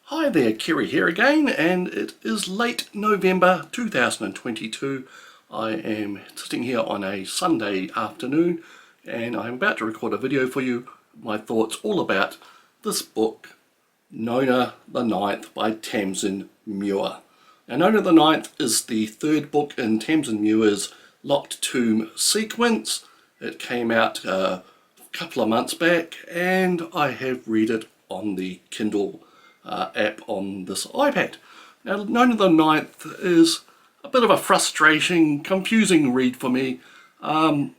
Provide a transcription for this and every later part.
Hi there, Kerry here again, and it is late November 2022. I am sitting here on a Sunday afternoon and I'm about to record a video for you, my thoughts all about this book, Nona the Ninth by Tamsyn Muir. Now, Nona the Ninth is the third book in Tamsyn Muir's Locked Tomb sequence. It came out a couple of months back and I have read it on the Kindle app on this iPad. Now, Nona the Ninth is a bit of a frustrating, confusing read for me. I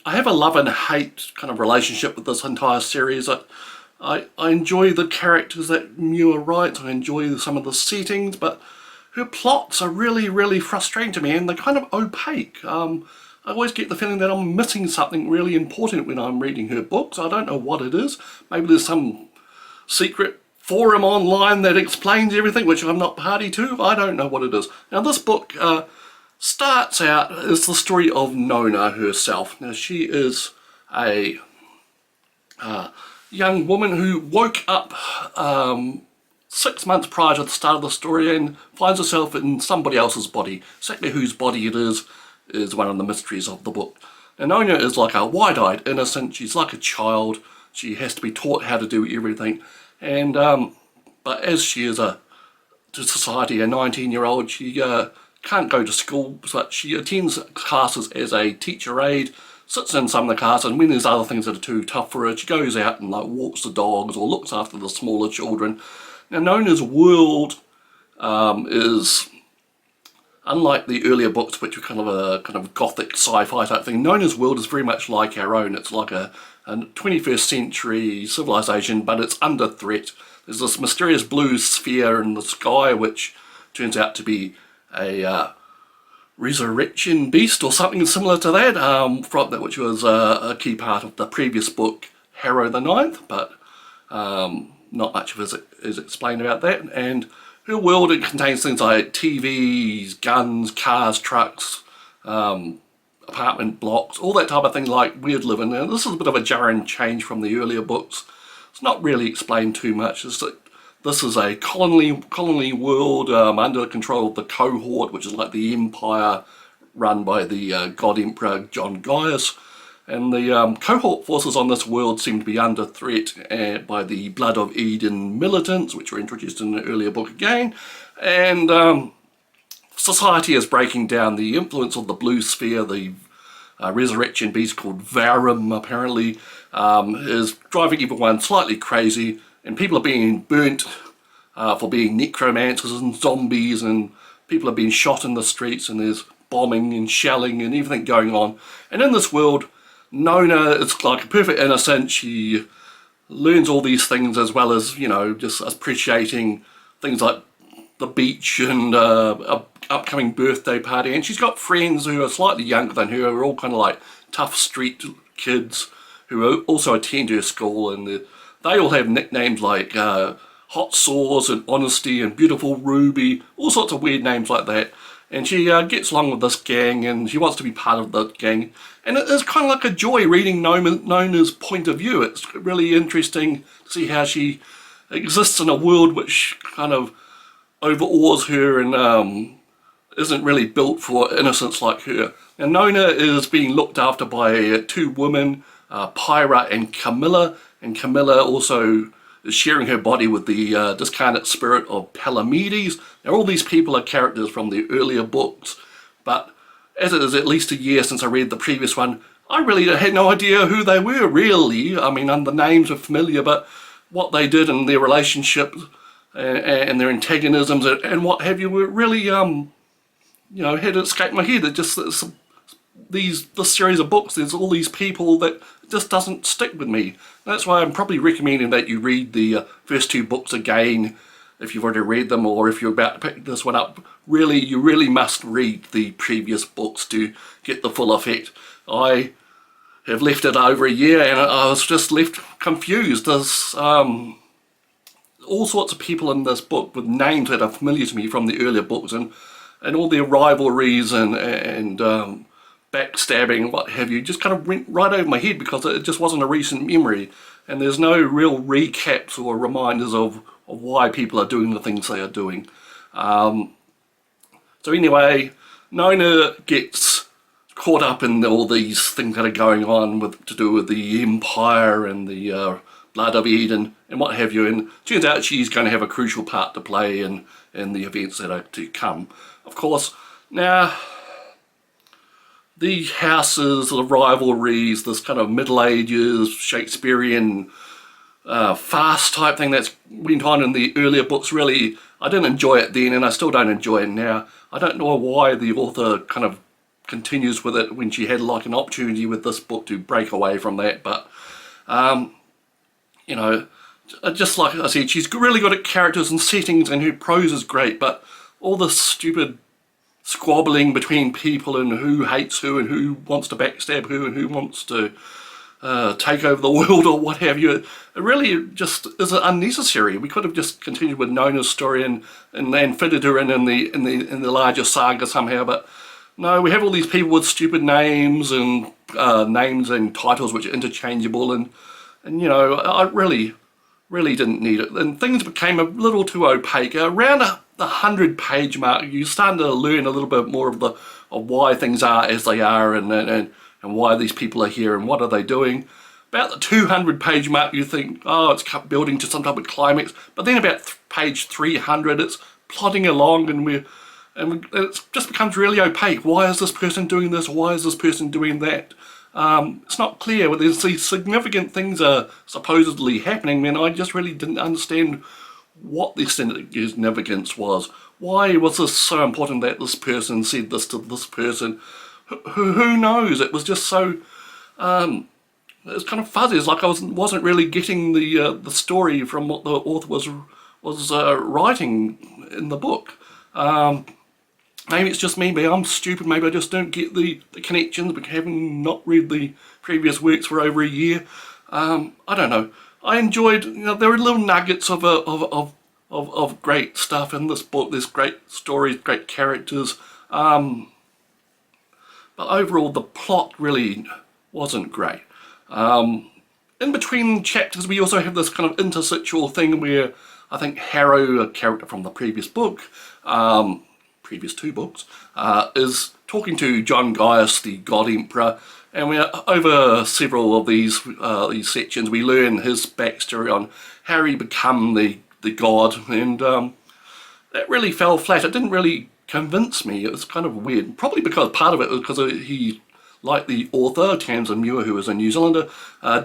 have a love and hate kind of relationship with this entire series. I enjoy the characters that Muir writes, I enjoy some of the settings, but her plots are really frustrating to me and they're kind of opaque. I always get the feeling that I'm missing something really important when I'm reading her books. I don't know what it is. Maybe there's some secret forum online that explains everything, which I'm not party to. I don't know what it is. Now, this book starts out as the story of Nona herself. Now, she is a young woman who woke up 6 months prior to the start of the story and finds herself in somebody else's body. Exactly whose body it is one of the mysteries of the book. And Nona is like a wide-eyed innocent. She's like a child. She has to be taught how to do everything. And but as she is to society a 19-year-old, she can't go to school, but she attends classes as a teacher aide, sits in some of the classes, and when there's other things that are too tough for her, she goes out and like walks the dogs or looks after the smaller children. Now, Nona's world is unlike the earlier books, which were kind of gothic sci-fi type thing. Nona's world is very much like our own. It's like a 21st century civilization, but it's under threat. There's this mysterious blue sphere in the sky, which turns out to be a resurrection beast or something similar to that, which was a key part of the previous book, Harrow the Ninth, but not much of it is explained about that. And her world, it contains things like TVs, guns, cars, trucks, apartment blocks, all that type of thing like we'd live in. Now, this is a bit of a jarring change from the earlier books. It's not really explained too much. It's that this is a colony world under the control of the cohort, which is like the empire run by the god emperor John Gaius. And the cohort forces on this world seem to be under threat by the Blood of Eden militants, which were introduced in the earlier book again. And society is breaking down. The influence of the blue sphere, the resurrection beast called Varum apparently, is driving everyone slightly crazy, and people are being burnt for being necromancers and zombies, and people are being shot in the streets, and there's bombing and shelling and everything going on. And in this world, Nona is like a perfect innocent. She learns all these things as well as, you know, just appreciating things like the beach and a upcoming birthday party. And she's got friends who are slightly younger than her, who are all kind of like tough street kids who also attend her school, and they all have nicknames like Hot Sauce and Honesty and Beautiful Ruby, all sorts of weird names like that. And she gets along with this gang and she wants to be part of the gang. And it is kind of like a joy reading Nona's point of view. It's really interesting to see how she exists in a world which kind of overawes her and isn't really built for innocents like her. And Nona is being looked after by two women, Pyra and Camilla. And Camilla also is sharing her body with the discarnate spirit of Palamedes. Now, all these people are characters from the earlier books, but as it is at least a year since I read the previous one, I really had no idea who they were, really. I mean, the names are familiar, but what they did and their relationships and their antagonisms and what have you were really, you know, had escaped my head. It just, this series of books, there's all these people that just doesn't stick with me. That's why I'm probably recommending that you read the first two books again if you've already read them, or if you're about to pick this one up. Really, you really must read the previous books to get the full effect. I have left it over a year and I was just left confused. There's all sorts of people in this book with names that are familiar to me from the earlier books, and all their rivalries and backstabbing and what have you just kind of went right over my head because it just wasn't a recent memory. and there's no real recaps or reminders of why people are doing the things they are doing. So anyway, Nona gets caught up in all these things that are going on to do with the Empire and the Blood of Eden and what have you, and turns out she's going to have a crucial part to play in the events that are to come. Of course, now the houses, the rivalries, this kind of Middle Ages, Shakespearean fast type thing that's went on in the earlier books, really, I didn't enjoy it then and I still don't enjoy it now. I don't know why the author kind of continues with it when she had like an opportunity with this book to break away from that, but you know, just like I said, she's really good at characters and settings and her prose is great, but all this stupid squabbling between people and who hates who and who wants to backstab who and who wants to take over the world or what have you, it really just is unnecessary. We could have just continued with Nona's story and fitted her in the larger saga somehow, but no, we have all these people with stupid names and titles which are interchangeable, and you know, I really didn't need it, and things became a little too opaque. Around the 100-page mark, you're starting to learn a little bit more of why things are as they are, and why these people are here and what are they doing. About the 200-page mark, you think, oh, it's building to some type of climax, but then about page 300, it's plodding along, and it just becomes really opaque. Why is this person doing this? Why is this person doing that? It's not clear. But there's these significant things are supposedly happening, and I just really didn't understand what the significance was. Why was this so important that this person said this to this person? Who knows? It was just so it was kind of fuzzy. It's like I wasn't really getting the story from what the author was writing in the book. Maybe it's just me, maybe I'm stupid, maybe I just don't get the connections, but having not read the previous works for over a year. I don't know. I enjoyed, you know, there were little nuggets of great stuff in this book. There's great stories, great characters. But overall, the plot really wasn't great. In between chapters, we also have this kind of interstitial thing where I think Harrow, a character from the previous book, previous two books, is talking to John Gaius, the God Emperor, and we over several of these sections we learn his backstory on how he become the god, and that really fell flat. It didn't really convince me. It was kind of weird, probably because part of it was because he, like the author Tamsyn Muir, who is a New Zealander,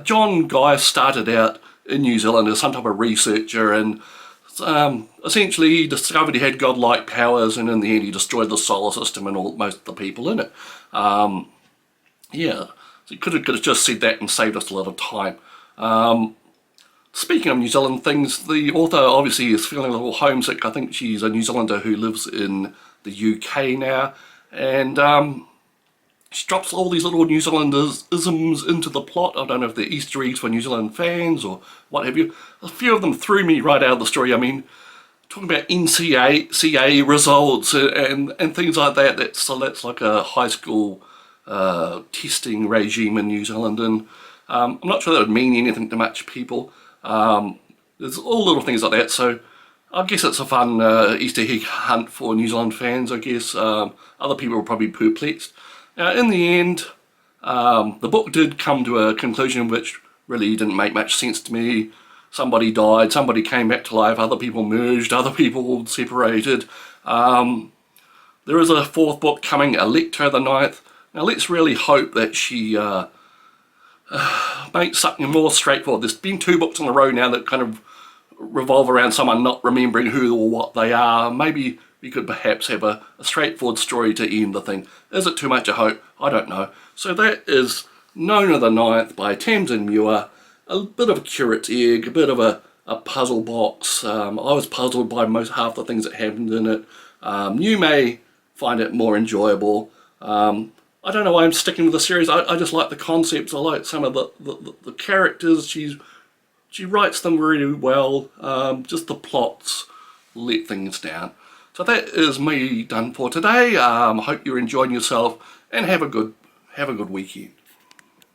John Gaius started out in New Zealand as some type of researcher, and essentially he discovered he had godlike powers, and in the end he destroyed the solar system and most of the people in it. Yeah, so he could have just said that and saved us a lot of time. Speaking of New Zealand things, the author obviously is feeling a little homesick. I think she's a New Zealander who lives in the UK now, and she drops all these little New Zealandisms into the plot. I don't know if they're Easter eggs for New Zealand fans or what have you. A few of them threw me right out of the story. I mean, talking about NCA results and things like that. So that's like a high school testing regime in New Zealand, and I'm not sure that would mean anything to much people. There's all little things like that, so I guess it's a fun Easter egg hunt for New Zealand fans, I guess. Other people will probably be perplexed. Now, in the end, the book did come to a conclusion which really didn't make much sense to me. Somebody died, somebody came back to life, other people merged, other people separated. There is a fourth book coming, Electra the Ninth. Now let's really hope that she makes something more straightforward. There's been two books in a row now that kind of revolve around someone not remembering who or what they are. Maybe we could perhaps have a straightforward story to end the thing. Is it too much a hope? I don't know. So that is Nona the Ninth by Tamsyn Muir. A bit of a curate's egg, a bit of a puzzle box. I was puzzled by half the things that happened in it. You may find it more enjoyable. I don't know why I'm sticking with the series. I just like the concepts. I like some of the characters. She writes them really well. Just the plots let things down. So that is me done for today. I hope you're enjoying yourself, and have a good weekend.